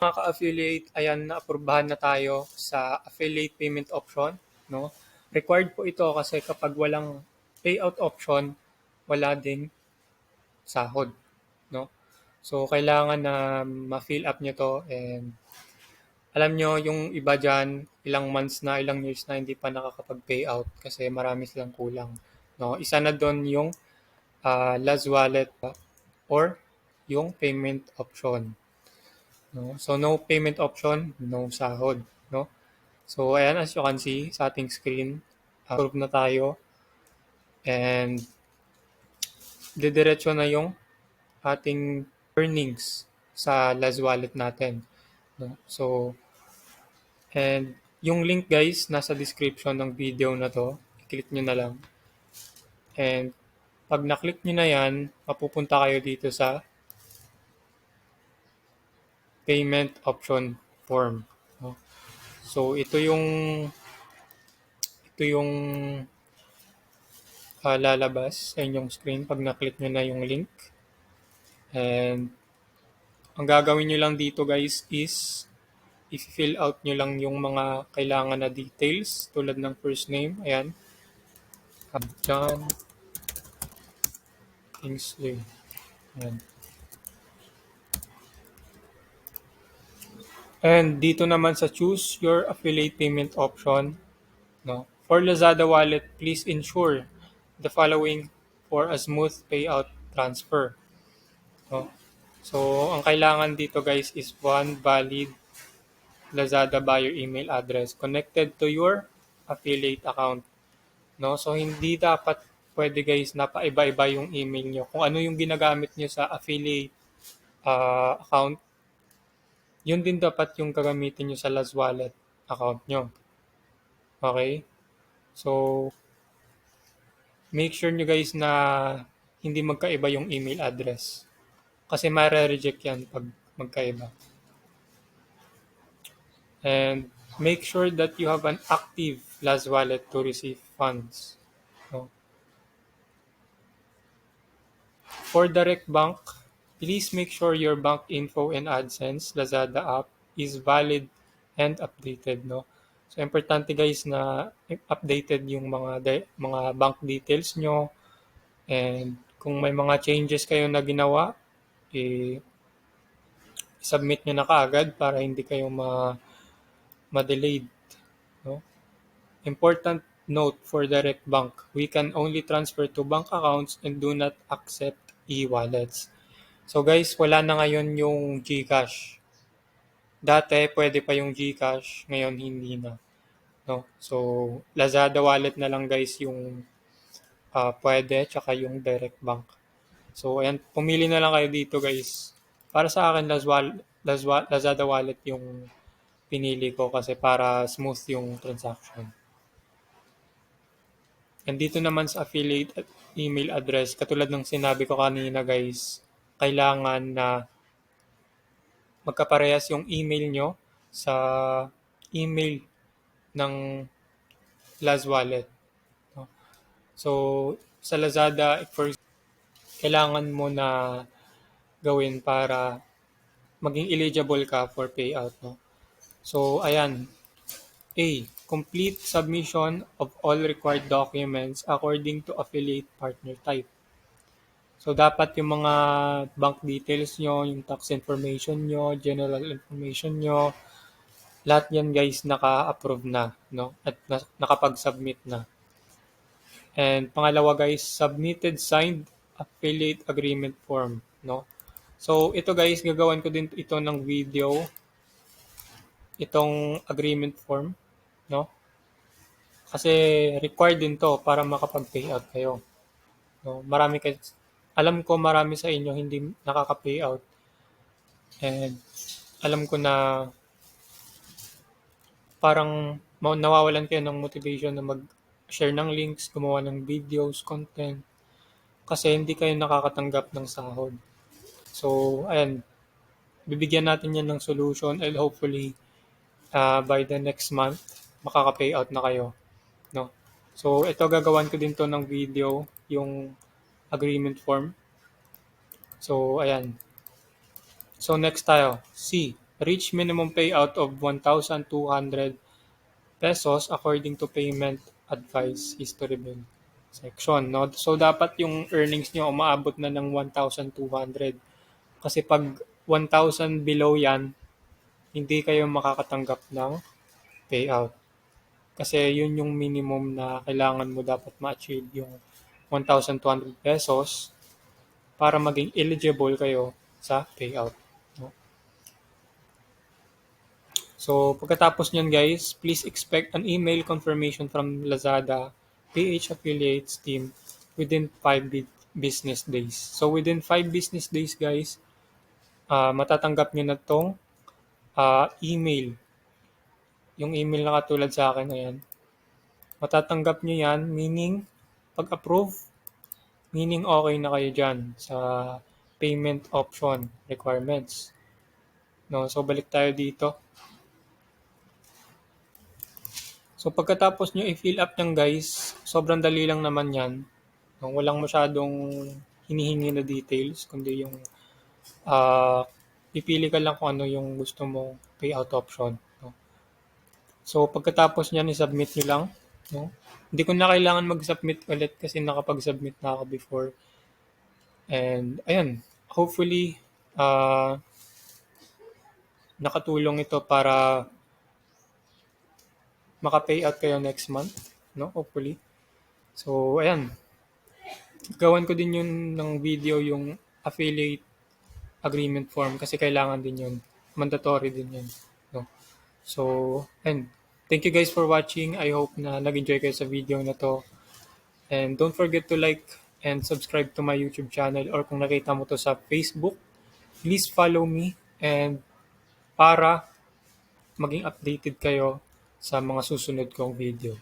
Mga ka-affiliate, ayan, naaprubahan na tayo sa affiliate payment option, no? Required po ito kasi kapag walang payout option, wala ding sahod, no? So, kailangan na ma-fill up nyo to, and alam nyo, yung iba dyan, ilang months na, ilang years na hindi pa nakakapag-payout kasi marami silang kulang, no? Isa na doon yung last wallet or yung payment option. No? So, no payment option, no sahod. No? So, ayan, as you can see sa ating screen, approve na tayo, and didiretso na yung ating earnings sa Laz Wallet natin. No? So, and yung link guys, nasa description ng video na to, i-click nyo na lang. And pag na-click nyo na yan, mapupunta kayo dito sa payment option form. No? So, ito yung lalabas sa inyong screen pag na-click nyo na yung link. And ang gagawin nyo lang dito guys is i-fill out nyo lang yung mga kailangan na details tulad ng first name. Ayan. John Kingsley. Ayan. And dito naman sa choose your affiliate payment option. No? For Lazada wallet, please ensure the following for a smooth payout transfer. No? So, ang kailangan dito guys is one valid Lazada buyer email address connected to your affiliate account. No? So, hindi dapat pwede guys na paiba-iba yung email nyo. Kung ano yung ginagamit nyo sa affiliate account, yun din dapat yung gagamitin nyo sa Laz Wallet account nyo. Okay? So, make sure nyo guys na hindi magkaiba yung email address. Kasi mare-reject yan pag magkaiba. And make sure that you have an active Laz Wallet to receive funds. No? For direct bank, please make sure your bank info and AdSense Lazada app is valid and updated. No? So, importante guys na updated yung mga bank details nyo, and kung may mga changes kayo na ginawa, submit nyo na kaagad para hindi kayo ma-delayed. No? Important note for direct bank, we can only transfer to bank accounts and do not accept e-wallets. So guys, wala na ngayon yung GCash. Dati pwede pa yung GCash, ngayon hindi na. No? So Lazada wallet na lang guys yung pwede, tsaka yung direct bank. So ayan, pumili na lang kayo dito guys. Para sa akin, Lazada wallet yung pinili ko kasi para smooth yung transaction. And dito naman sa affiliate email address, katulad ng sinabi ko kanina guys, kailangan na magkaparehas yung email nyo sa email ng Laz Wallet. No? So, sa Lazada, kailangan mo na gawin para maging eligible ka for payout. No? So, ayan. A. Complete submission of all required documents according to affiliate partner type. So, dapat yung mga bank details nyo, yung tax information nyo, general information nyo, lahat yan guys naka-approve na, no? At nakapag-submit na. And pangalawa guys, submitted signed affiliate agreement form, no? So, ito guys, gagawan ko din ito ng video, itong agreement form, no? Kasi required din to para makapag-payout kayo. No? Alam ko marami sa inyo hindi nakaka-payout. And alam ko na parang nawawalan kayo ng motivation na mag-share ng links, gumawa ng videos, content, kasi hindi kayo nakakatanggap ng sahod. So, ayan, bibigyan natin yan ng solution, and hopefully by the next month, makaka-payout na kayo. No? So, ito gagawan ko din to ng video, yung agreement form. So, ayan. So, next tayo. C. reach minimum payout of 1,200 pesos according to payment advice history bill section, no? So, dapat yung earnings nyo umaabot na ng 1,200. Kasi pag 1,000 below yan, hindi kayo makakatanggap ng payout. Kasi yun yung minimum na kailangan mo dapat ma-achieve yung 1,200 pesos para maging eligible kayo sa payout. No? So, pagkatapos nyan guys, please expect an email confirmation from Lazada PH Affiliates team within 5 business days. So, within 5 business days guys, matatanggap nyo na tong email. Yung email na katulad sa akin, ayan. Matatanggap nyo yan, meaning pag-approve, meaning okay na kayo dyan sa payment option requirements. No, so balik tayo dito. So pagkatapos nyo i-fill up yan guys, sobrang dali lang naman yan. No, walang masyadong hinihingi na details, kundi yung pipili ka lang kung ano yung gusto mong payout option. No? So pagkatapos niyan, i-submit nyo lang. No? Hindi ko na kailangan mag-submit ulit kasi nakapag-submit na ako before. And ayun, hopefully nakatulong ito para maka-payout kayo next month, no? Hopefully. So ayan, gawan ko din yun ng video yung affiliate agreement form kasi kailangan din yun. Mandatory din yun, no? So, and thank you guys for watching. I hope na nag-enjoy kayo sa video na to. And don't forget to like and subscribe to my YouTube channel or kung nakita mo to sa Facebook, please follow me and para maging updated kayo sa mga susunod kong video.